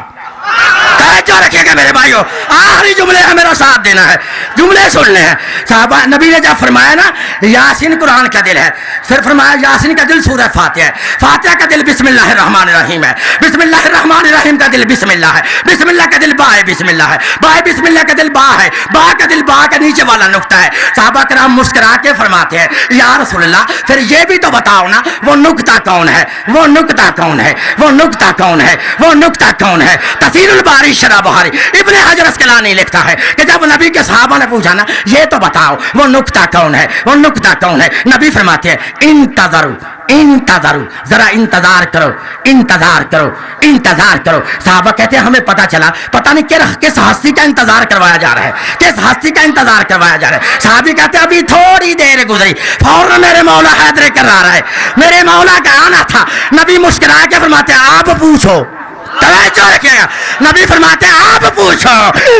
توجہ رکھیے گا میرے بھائیو, آخری جملے ہے, میرا ساتھ دینا ہے, جملے سننے ہیں. صحابہ نبی نے جب فرمایا نا یاسین قرآن کا دل ہے, پھر فرمایا یاسین کا دل سورہ فاتحہ ہے, فاتحہ کا دل بسم اللہ الرحمن الرحیم ہے, بسم اللہ الرحمن الرحیم کا دل بسم اللہ ہے, بسم اللہ کا دل با ہے, بسم اللہ ہے, با بسم اللہ کا دل با ہے, با کا دل با کا نیچے والا نقطہ ہے. صحابہ کرام مسکرا کے فرماتے ہیں یا رسول اللہ پھر یہ بھی تو بتاؤ نا وہ نقطہ کون ہے, وہ نقطہ کون ہے, وہ نقطہ کون ہے, وہ نقطہ کون ہے؟ تفسیر الباری شرح بخاری ابن حجر اسقلانی لکھتا ہے کہ جب نبی کے صحابہ نے پوچھا نا یہ تو بتاؤ وہ نقطہ کون ہے, وہ نقطہ کون ہے, نبی فرماتے ہیں انتظروا انتظروا, ذرا انتظار کرو, انتظار کرو, انتظار کرو. صحابہ کہتے ہیں ہمیں پتہ چلا پتہ نہیں کس ہستی کا انتظار کروایا جا رہا ہے, کس ہستی کا انتظار کروایا جا رہا ہے. صحابی کہتے ہیں ابھی تھوڑی دیر گزری فوراً میرے مولا حیدر کرار ہے, میرے مولا کا آنا تھا. نبی مسکرا کے فرماتے ہیں آپ پوچھو. توجہ رکھیے گا, نبی فرماتے ہیں آپ پوچھو.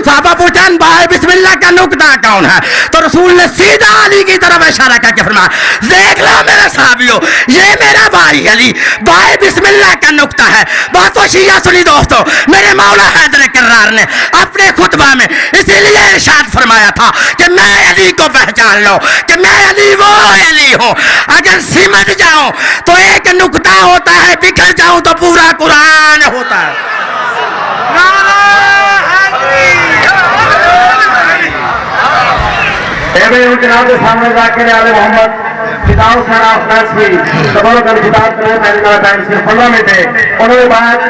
صحابہ پوچھیں بھائی بسم اللہ کا نقطہ کون ہے, تو رسول نے سیدھا علی کی طرف اشارہ کر کے فرمایا دیکھ لو میرے صحابیوں یہ میرا بھائی علی بھائی بسم اللہ کا نقطہ ہے. باتوں شیعہ سنی دوستو, میرے مولا حیدر کرار نے اپنے خطبہ میں اسی لیے ارشاد فرمایا تھا کہ میں علی کو پہچان لو کہ میں علی وہ علی ہوں. اگر سمجھ جاؤں تو ایک نقطہ ہوتا ہے, بکھر جاؤں تو پورا قرآن ہوتا ہے. جناب کے سامنے ذاکر علی محمد کتاب سارا افراد کی تبارک الکتاب کرے پہلی بار صرف 15 میں تھے انہوں نے بات